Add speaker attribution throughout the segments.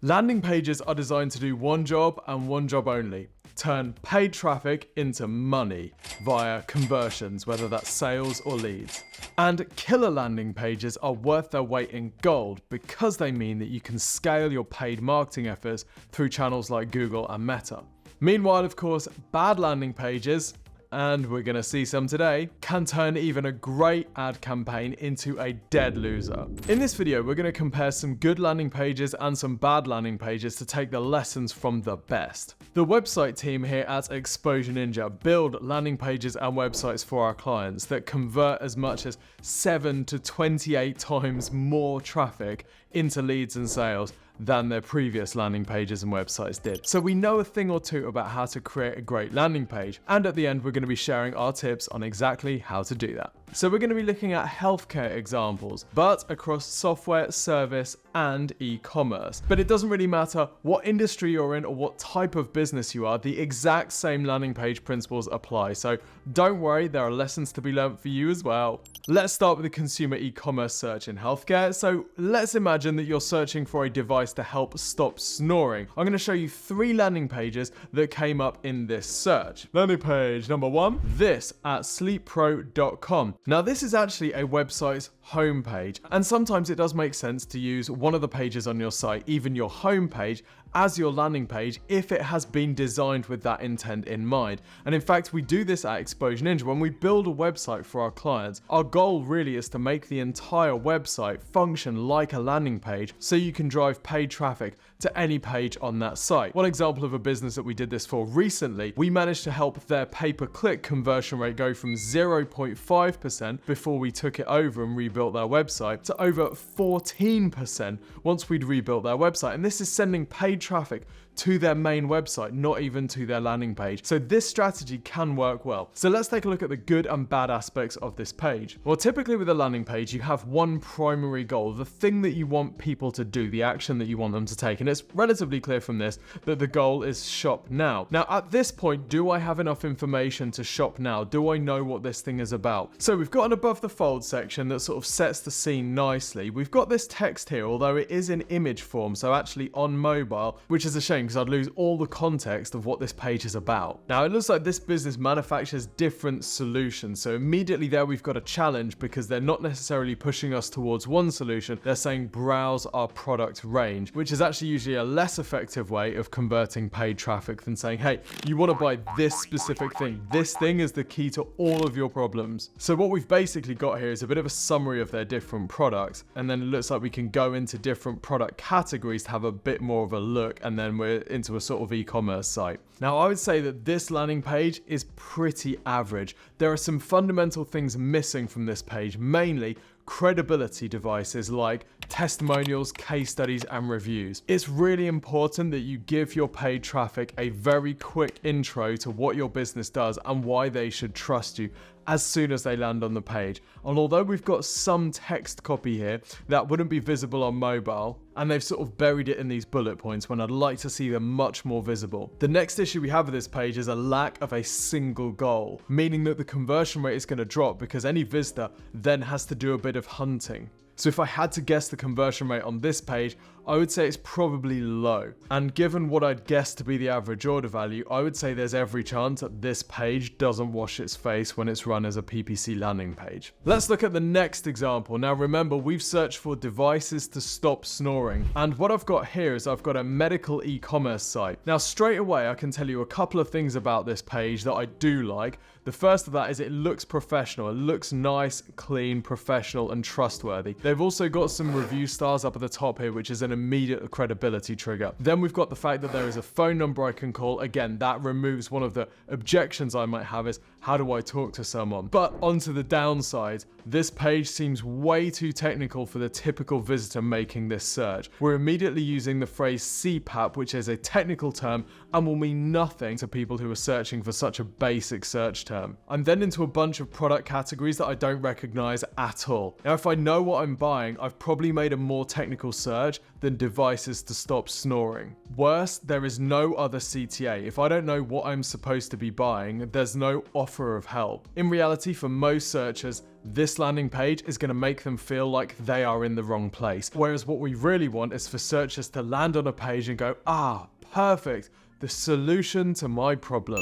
Speaker 1: Landing pages are designed to do one job and one job only: turn paid traffic into money via conversions, whether that's sales or leads. And killer landing pages are worth their weight in gold because they mean that you can scale your paid marketing efforts through channels like Google and Meta. Meanwhile, of course, bad landing pages, and we're going to see some today, can turn even a great ad campaign into a dead loser. In this video, we're going to compare some good landing pages and some bad landing pages to take the lessons from the best. The website team here at Exposure Ninja build landing pages and websites for our clients that convert as much as 7 to 28 times more traffic into leads and sales than their previous landing pages and websites did. So we know a thing or two about how to create a great landing page, and at the end we're going to be sharing our tips on exactly how to do that. So we're going to be looking at healthcare examples, but across software, service, and e-commerce. But it doesn't really matter what industry you're in or what type of business you are, the exact same landing page principles apply. So don't worry, there are lessons to be learned for you as well. Let's start with the consumer e-commerce search in healthcare. So let's imagine that you're searching for a device to help stop snoring. I'm going to show you 3 landing pages that came up in this search. Landing page number 1, this at sleeppro.com. Now this is actually a website's homepage, and sometimes it does make sense to use one of the pages on your site, even your homepage, as your landing page if it has been designed with that intent in mind. And in fact, we do this at Exposure Ninja. When we build a website for our clients, our goal really is to make the entire website function like a landing page so you can drive paid traffic to any page on that site. One example of a business that we did this for recently, we managed to help their pay-per-click conversion rate go from 0.5% before we took it over and rebuilt their website to over 14% once we'd rebuilt their website. And this is sending paid traffic to their main website, not even to their landing page. So this strategy can work well. So let's take a look at the good and bad aspects of this page. Well, typically with a landing page, you have one primary goal, the thing that you want people to do, the action that you want them to take. And it's relatively clear from this that the goal is shop now. Now, at this point, do I have enough information to shop now? Do I know what this thing is about? So we've got an above the fold section that sort of sets the scene nicely. We've got this text here, although it is in image form, so actually on mobile, which is a shame because I'd lose all the context of what this page is about. Now, it looks like this business manufactures different solutions. So immediately there we've got a challenge because they're not necessarily pushing us towards one solution. They're saying browse our product range, which is actually usually a less effective way of converting paid traffic than saying, hey, you want to buy this specific thing. This thing is the key to all of your problems. So what we've basically got here is a bit of a summary of their different products. And then it looks like we can go into different product categories to have a bit more of a look. And then we're into a sort of e-commerce site. Now, I would say that this landing page is pretty average. There are some fundamental things missing from this page, mainly credibility devices like testimonials, case studies, and reviews. It's really important that you give your paid traffic a very quick intro to what your business does and why they should trust you as soon as they land on the page. And although we've got some text copy here that wouldn't be visible on mobile, and they've sort of buried it in these bullet points when I'd like to see them much more visible. The next issue we have with this page is a lack of a single goal, meaning that the conversion rate is going to drop because any visitor then has to do a bit of hunting. So if I had to guess the conversion rate on this page, I would say it's probably low. And given what I'd guess to be the average order value, I would say there's every chance that this page doesn't wash its face when it's run as a PPC landing page. Let's look at the next example. Now remember, we've searched for devices to stop snoring. And what I've got here is I've got a medical e-commerce site. Now straight away, I can tell you a couple of things about this page that I do like. The first of that is it looks professional. It looks nice, clean, professional, and trustworthy. They've also got some review stars up at the top here, which is an immediate credibility trigger. Then we've got the fact that there is a phone number I can call. Again, that removes one of the objections I might have is, how do I talk to someone? But onto the downside, this page seems way too technical for the typical visitor making this search. We're immediately using the phrase CPAP, which is a technical term and will mean nothing to people who are searching for such a basic search term. I'm then into a bunch of product categories that I don't recognize at all. Now, if I know what I'm buying, I've probably made a more technical search than devices to stop snoring. Worse, there is no other CTA. If I don't know what I'm supposed to be buying, there's no offer of help. In reality, for most searchers, this landing page is going to make them feel like they are in the wrong place. Whereas what we really want is for searchers to land on a page and go, ah, perfect, the solution to my problem.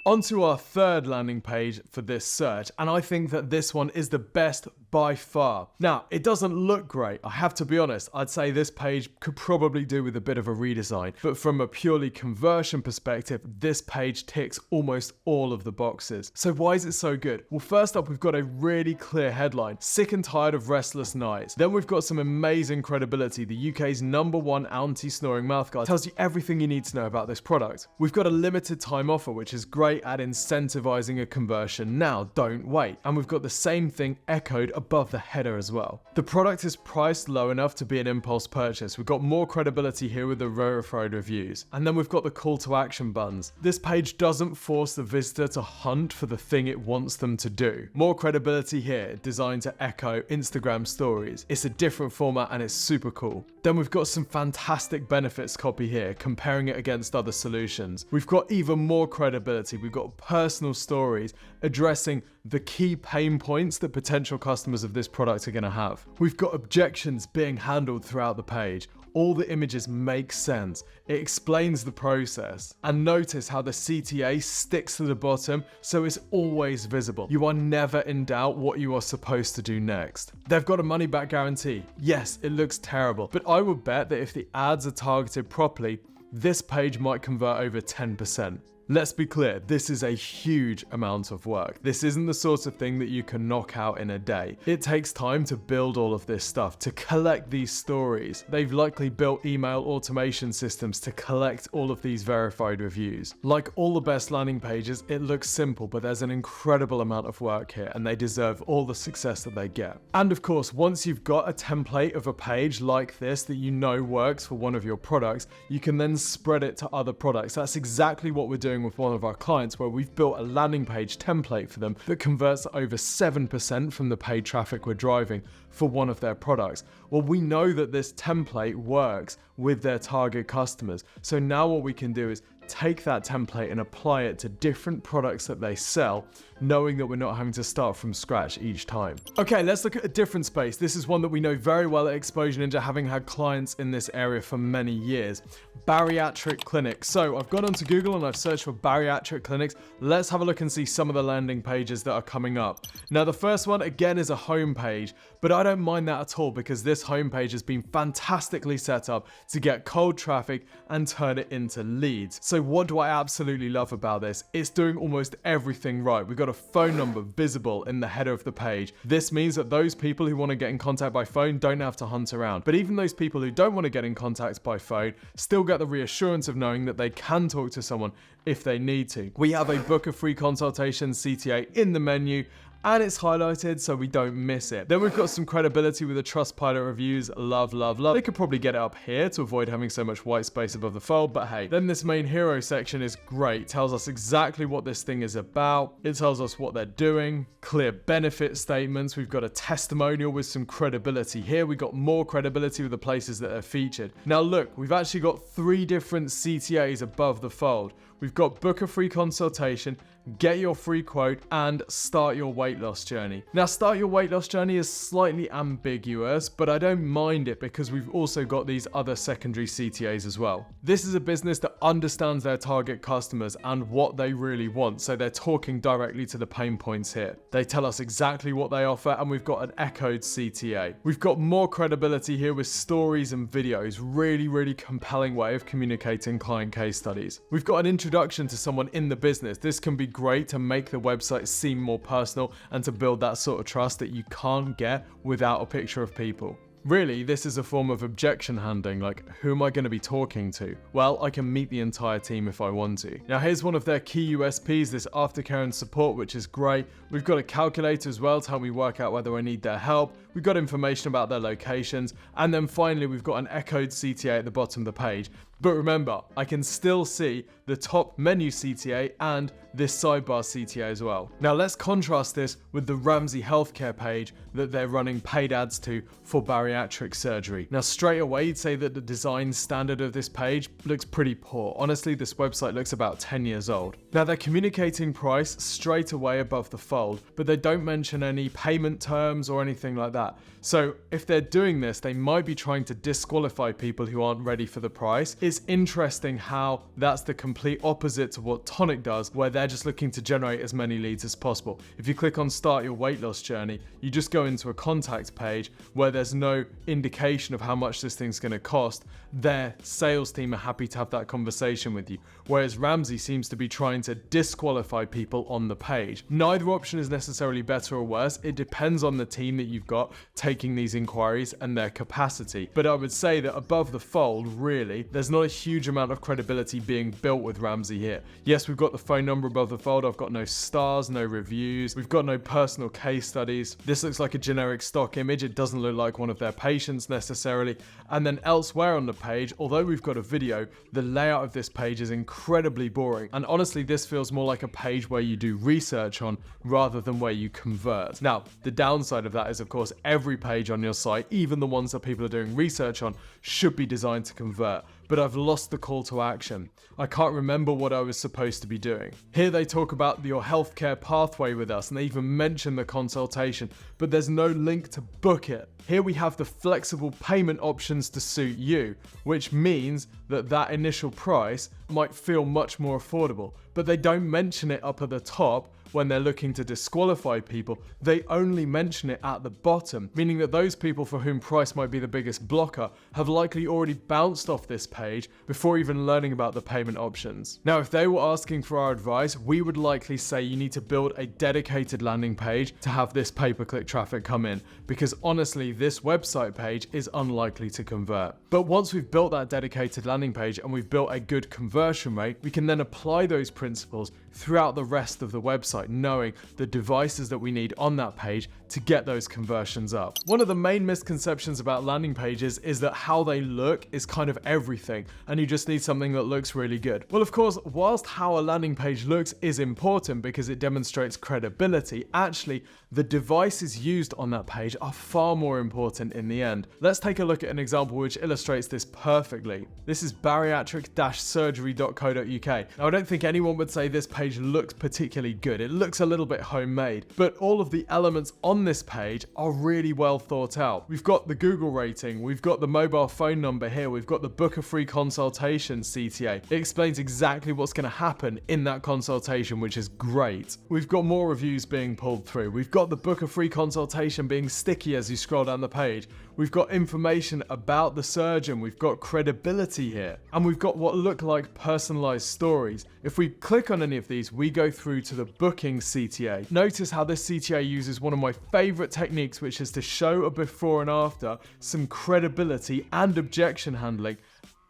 Speaker 1: Onto our third landing page for this search, and I think that this one is the best by far. Now, it doesn't look great, I have to be honest. I'd say this page could probably do with a bit of a redesign, but from a purely conversion perspective, this page ticks almost all of the boxes. So why is it so good? Well, first up, we've got a really clear headline, sick and tired of restless nights. Then we've got some amazing credibility. The UK's #1 anti-snoring mouthguard tells you everything you need to know about this product. We've got a limited time offer, which is great at incentivizing a conversion now, don't wait. And we've got the same thing echoed above the header as well. The product is priced low enough to be an impulse purchase. We've got more credibility here with the verified reviews. And then we've got the call to action buttons. This page doesn't force the visitor to hunt for the thing it wants them to do. More credibility here, designed to echo Instagram stories. It's a different format and it's super cool. Then we've got some fantastic benefits copy here, comparing it against other solutions. We've got even more credibility. We've got personal stories addressing the key pain points that potential customers of this product are going to have. We've got objections being handled throughout the page. All the images make sense. It explains the process. And notice how the CTA sticks to the bottom, so it's always visible. You are never in doubt what you are supposed to do next. They've got a money back guarantee. Yes, it looks terrible, but I would bet that if the ads are targeted properly, this page might convert over 10%. Let's be clear, this is a huge amount of work. This isn't the sort of thing that you can knock out in a day. It takes time to build all of this stuff, to collect these stories. They've likely built email automation systems to collect all of these verified reviews. Like all the best landing pages, it looks simple, but there's an incredible amount of work here, and they deserve all the success that they get. And of course, once you've got a template of a page like this that you know works for one of your products, you can then spread it to other products. That's exactly what we're doing with one of our clients, where we've built a landing page template for them that converts over 7% from the paid traffic we're driving for one of their products. Well, we know that this template works with their target customers. So now what we can do is take that template and apply it to different products that they sell, knowing that we're not having to start from scratch each time. Okay, let's look at a different space. This is one that we know very well at Exposure Ninja, having had clients in this area for many years. Bariatric clinics. So I've gone onto Google and I've searched for bariatric clinics. Let's have a look and see some of the landing pages that are coming up. Now, the first one again is a home page, but I don't mind that at all because this home page has been fantastically set up to get cold traffic and turn it into leads. So what do I absolutely love about this? It's doing almost everything right. We've got a phone number visible in the header of the page. This means that those people who want to get in contact by phone don't have to hunt around. But even those people who don't want to get in contact by phone still get the reassurance of knowing that they can talk to someone if they need to. We have a book a free consultation CTA in the menu, and it's highlighted so we don't miss it. Then we've got some credibility with the Trustpilot reviews. Love, love, love. They could probably get it up here to avoid having so much white space above the fold, but hey. Then this main hero section is great. Tells us exactly what this thing is about. It tells us what they're doing. Clear benefit statements. We've got a testimonial with some credibility here. We got more credibility with the places that are featured. Now look, we've actually got 3 different CTAs above the fold. We've got book a free consultation, get your free quote, and start your weight loss journey. Now, start your weight loss journey is slightly ambiguous, but I don't mind it because we've also got these other secondary CTAs as well. This is a business that understands their target customers and what they really want, so they're talking directly to the pain points here. They tell us exactly what they offer, and we've got an echoed CTA. We've got more credibility here with stories and videos. Really, really compelling way of communicating client case studies. We've got an introduction to someone in the business. This can be great to make the website seem more personal and to build that sort of trust that you can't get without a picture of people. Really, this is a form of objection handling, like, who am I going to be talking to? Well, I can meet the entire team if I want to. Now, here's one of their key USPs, this aftercare and support, which is great. We've got a calculator as well to help me work out whether I need their help. we've got information about their locations, and then finally we've got an echoed CTA at the bottom of the page. But remember, I can still see the top menu CTA and this sidebar CTA as well. Now let's contrast this with the Ramsay Healthcare page that they're running paid ads to for bariatric surgery. Now straight away you'd say that the design standard of this page looks pretty poor. Honestly, this website looks about 10 years old. Now they're communicating price straight away above the fold, but they don't mention any payment terms or anything like that. So if they're doing this, they might be trying to disqualify people who aren't ready for the price. It's interesting how that's the complete opposite to what Tonic does, where they're just looking to generate as many leads as possible. If you click on start your weight loss journey, you just go into a contact page where there's no indication of how much this thing's going to cost. Their sales team are happy to have that conversation with you, whereas Ramsay seems to be trying to disqualify people on the page. Neither option is necessarily better or worse. It depends on the team that you've got taking these inquiries and their capacity. But I would say that above the fold, really, there's not a huge amount of credibility being built with Ramsay here. Yes, we've got the phone number above the fold. I've got no stars, no reviews. We've got no personal case studies. This looks like a generic stock image. It doesn't look like one of their patients necessarily. And then elsewhere on the page, although we've got a video, the layout of this page is incredibly boring. And honestly, this feels more like a page where you do research on rather than where you convert. Now, the downside of that is, of course, every page on your site, even the ones that people are doing research on, should be designed to convert. But I've lost the call to action. I can't remember what I was supposed to be doing. Here they talk about your healthcare pathway with us, and they even mention the consultation, but there's no link to book it. Here we have the flexible payment options to suit you, which means that that initial price might feel much more affordable, but they don't mention it up at the top. When they're looking to disqualify people, they only mention it at the bottom, meaning that those people for whom price might be the biggest blocker have likely already bounced off this page before even learning about the payment options. Now, if they were asking for our advice, we would likely say you need to build a dedicated landing page to have this pay-per-click traffic come in, because honestly, this website page is unlikely to convert. But once we've built that dedicated landing page and we've built a good conversion rate, we can then apply those principles throughout the rest of the website, knowing the devices that we need on that page to get those conversions up. One of the main misconceptions about landing pages is that how they look is kind of everything, and you just need something that looks really good. Well, of course, whilst how a landing page looks is important because it demonstrates credibility, actually, the devices used on that page are far more important in the end. Let's take a look at an example which illustrates this perfectly. This is bariatric-surgery.co.uk. Now, I don't think anyone would say this page looks particularly good. It looks a little bit homemade, but all of the elements on this page are really well thought out. We've got the Google rating, we've got the mobile phone number here, we've got the book a free consultation CTA. It explains exactly what's going to happen in that consultation, which is great. We've got more reviews being pulled through. We've got the book a free consultation being sticky as you scroll down the page. We've got information about the surgeon. We've got credibility here. And we've got what look like personalized stories. If we click on any of these, we go through to the booking CTA. Notice how this CTA uses one of my favorite techniques, which is to show a before and after, some credibility and objection handling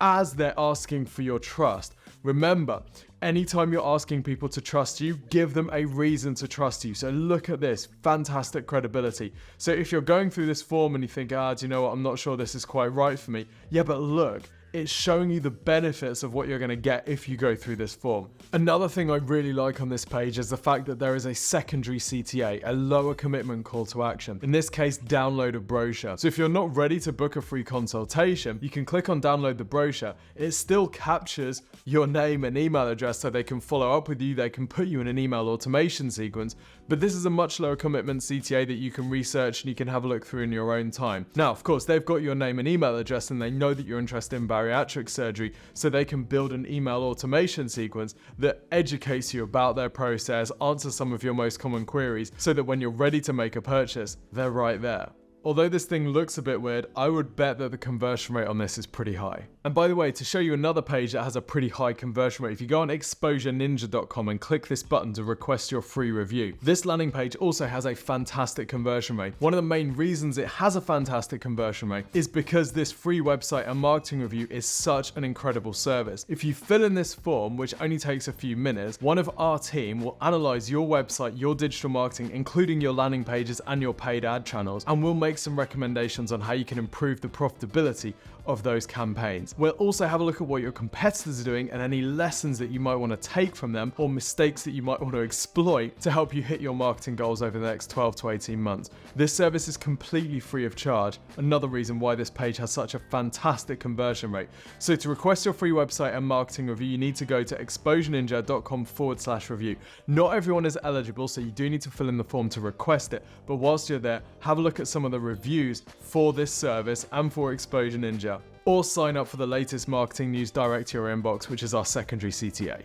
Speaker 1: as they're asking for your trust. Remember, anytime you're asking people to trust you, give them a reason to trust you. So look at this, fantastic credibility. So if you're going through this form and you think, do you know what, I'm not sure this is quite right for me. Yeah, but look, it's showing you the benefits of what you're going to get if you go through this form. Another thing I really like on this page is the fact that there is a secondary CTA, a lower commitment call to action. In this case, download a brochure. So if you're not ready to book a free consultation, you can click on download the brochure. It still captures your name and email address so they can follow up with you. They can put you in an email automation sequence. But this is a much lower commitment CTA that you can research and you can have a look through in your own time. Now, of course, they've got your name and email address and they know that you're interested in bariatric surgery, so they can build an email automation sequence that educates you about their process, answers some of your most common queries, so that when you're ready to make a purchase, they're right there. Although this thing looks a bit weird, I would bet that the conversion rate on this is pretty high. And by the way, to show you another page that has a pretty high conversion rate, if you go on exposureninja.com and click this button to request your free review, this landing page also has a fantastic conversion rate. One of the main reasons it has a fantastic conversion rate is because this free website and marketing review is such an incredible service. If you fill in this form, which only takes a few minutes, one of our team will analyze your website, your digital marketing, including your landing pages and your paid ad channels, and will make make some recommendations on how you can improve the profitability of those campaigns. We'll also have a look at what your competitors are doing and any lessons that you might want to take from them or mistakes that you might want to exploit to help you hit your marketing goals over the next 12 to 18 months. This service is completely free of charge, another reason why this page has such a fantastic conversion rate. So to request your free website and marketing review, you need to go to exposureninja.com/review. Not everyone is eligible, so you do need to fill in the form to request it, but whilst you're there, have a look at some of the reviews for this service and for Exposure Ninja, or sign up for the latest marketing news direct to your inbox, which is our secondary CTA.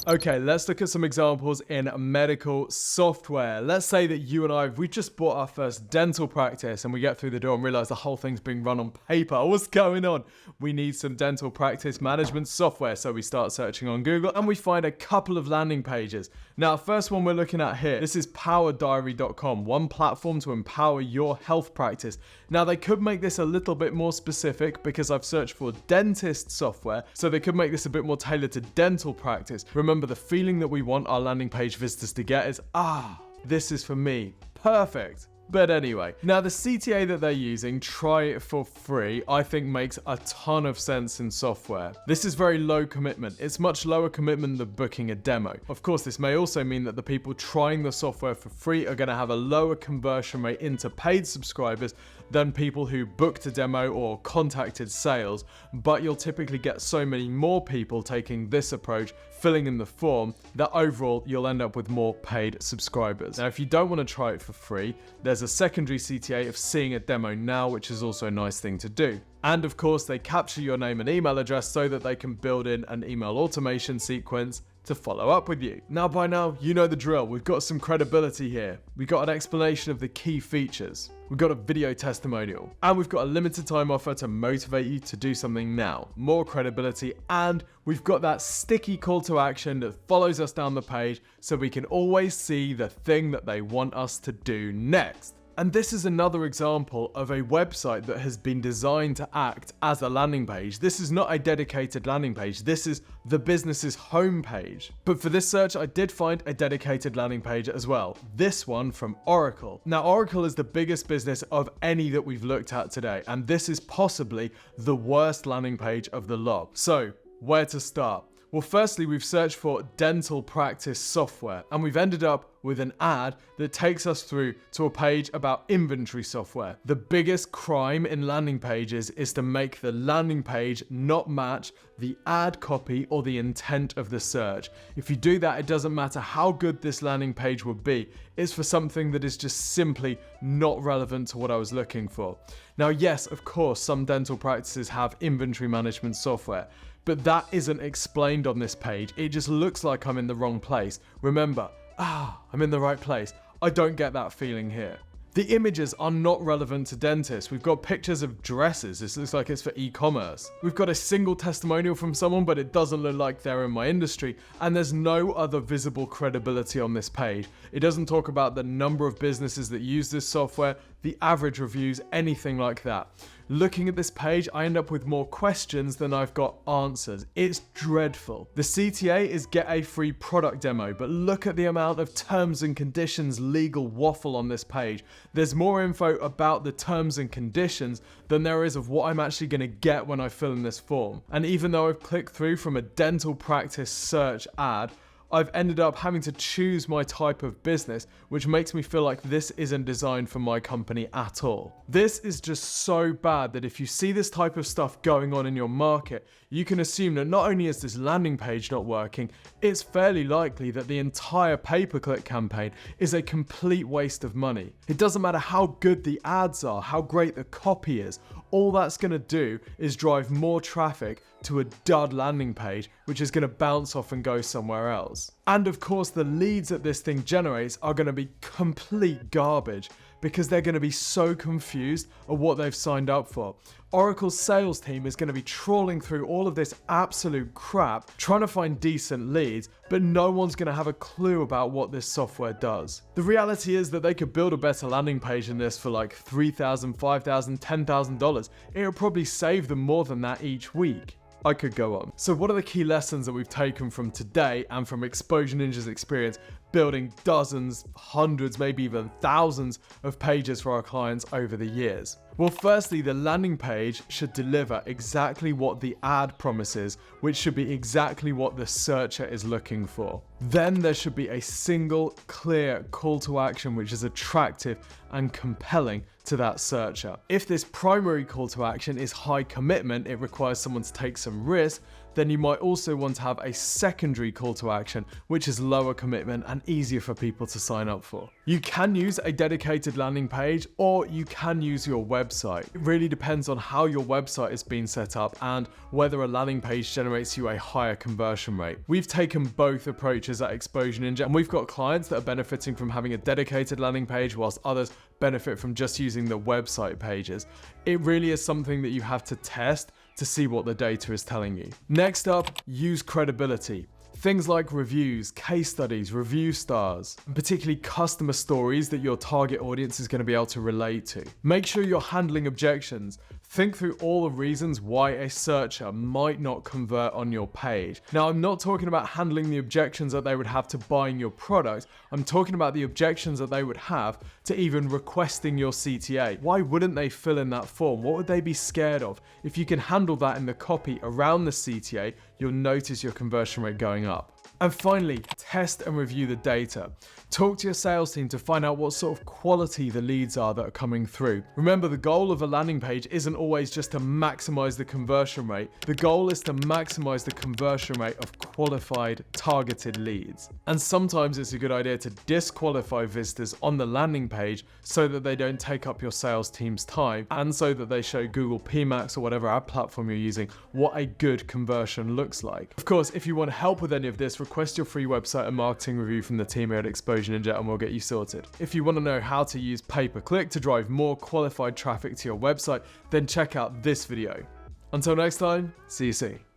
Speaker 1: Okay, let's look at some examples in medical software. Let's say that you and we just bought our first dental practice and we get through the door and realize the whole thing's being run on paper. What's going on? We need some dental practice management software. So we start searching on Google and we find a couple of landing pages. Now, first one we're looking at here, this is powerdiary.com, one platform to empower your health practice. Now, they could make this a little bit more specific because I've searched for dentist software, so they could make this a bit more tailored to dental practice. Remember, the feeling that we want our landing page visitors to get is, this is for me. Perfect. But anyway, now the CTA that they're using, try it for free, I think makes a ton of sense in software. This is very low commitment. It's much lower commitment than booking a demo. Of course, this may also mean that the people trying the software for free are going to have a lower conversion rate into paid subscribers than people who booked a demo or contacted sales, but you'll typically get so many more people taking this approach, filling in the form, that overall you'll end up with more paid subscribers. Now, if you don't want to try it for free, there's a secondary CTA of seeing a demo now, which is also a nice thing to do. And of course, they capture your name and email address so that they can build in an email automation sequence to follow up with you. Now, by now, you know the drill. We've got some credibility here. We've got an explanation of the key features. We've got a video testimonial. And we've got a limited time offer to motivate you to do something now. More credibility. And we've got that sticky call to action that follows us down the page so we can always see the thing that they want us to do next. And this is another example of a website that has been designed to act as a landing page. This is not a dedicated landing page. This is the business's homepage. But for this search, I did find a dedicated landing page as well. This one from Oracle. Now, Oracle is the biggest business of any that we've looked at today. And this is possibly the worst landing page of the lot. So, where to start? Well, firstly, we've searched for dental practice software, and we've ended up with an ad that takes us through to a page about inventory software. The biggest crime in landing pages is to make the landing page not match the ad copy or the intent of the search. If you do that, it doesn't matter how good this landing page would be. It's for something that is just simply not relevant to what I was looking for. Now, yes, of course, some dental practices have inventory management software, but that isn't explained on this page. It just looks like I'm in the wrong place. Remember, I'm in the right place. I don't get that feeling here. The images are not relevant to dentists. We've got pictures of dresses. This looks like it's for e-commerce. We've got a single testimonial from someone, but it doesn't look like they're in my industry. And there's no other visible credibility on this page. It doesn't talk about the number of businesses that use this software, the average reviews, anything like that. Looking at this page, I end up with more questions than I've got answers. It's dreadful. The CTA is get a free product demo, but look at the amount of terms and conditions legal waffle on this page. There's more info about the terms and conditions than there is of what I'm actually going to get when I fill in this form. And even though I've clicked through from a dental practice search ad, I've ended up having to choose my type of business, which makes me feel like this isn't designed for my company at all. This is just so bad that if you see this type of stuff going on in your market, you can assume that not only is this landing page not working, it's fairly likely that the entire pay-per-click campaign is a complete waste of money. It doesn't matter how good the ads are, how great the copy is, all that's going to do is drive more traffic to a dud landing page, which is going to bounce off and go somewhere else. And of course, the leads that this thing generates are going to be complete garbage because they're going to be so confused of what they've signed up for. Oracle's sales team is going to be trawling through all of this absolute crap, trying to find decent leads, but no one's going to have a clue about what this software does. The reality is that they could build a better landing page than this for like $3,000, $5,000, $10,000. It would probably save them more than that each week. I could go on. So what are the key lessons that we've taken from today and from Exposure Ninja's experience building dozens, hundreds, maybe even thousands of pages for our clients over the years? Well, firstly, the landing page should deliver exactly what the ad promises, which should be exactly what the searcher is looking for. Then there should be a single, clear call to action which is attractive and compelling to that searcher. If this primary call to action is high commitment, it requires someone to take some risk, then you might also want to have a secondary call to action, which is lower commitment and easier for people to sign up for. You can use a dedicated landing page or you can use your website. It really depends on how your website is being set up and whether a landing page generates you a higher conversion rate. We've taken both approaches at Exposure Ninja, and we've got clients that are benefiting from having a dedicated landing page whilst others benefit from just using the website pages. It really is something that you have to test to see what the data is telling you. Next up, use credibility. Things like reviews, case studies, review stars, and particularly customer stories that your target audience is going to be able to relate to. Make sure you're handling objections. Think through all the reasons why a searcher might not convert on your page. Now, I'm not talking about handling the objections that they would have to buying your product. I'm talking about the objections that they would have to even requesting your CTA. Why wouldn't they fill in that form? What would they be scared of? If you can handle that in the copy around the CTA, you'll notice your conversion rate going up. And finally, test and review the data. Talk to your sales team to find out what sort of quality the leads are that are coming through. Remember, the goal of a landing page isn't always just to maximize the conversion rate. The goal is to maximize the conversion rate of qualified, targeted leads. And sometimes it's a good idea to disqualify visitors on the landing page so that they don't take up your sales team's time and so that they show Google PMax or whatever ad platform you're using what a good conversion looks like. Of course, if you want help with any of this, request your free website and marketing review from the team here at Exposure Ninja and we'll get you sorted. If you want to know how to use pay-per-click to drive more qualified traffic to your website, then check out this video. Until next time, see you soon.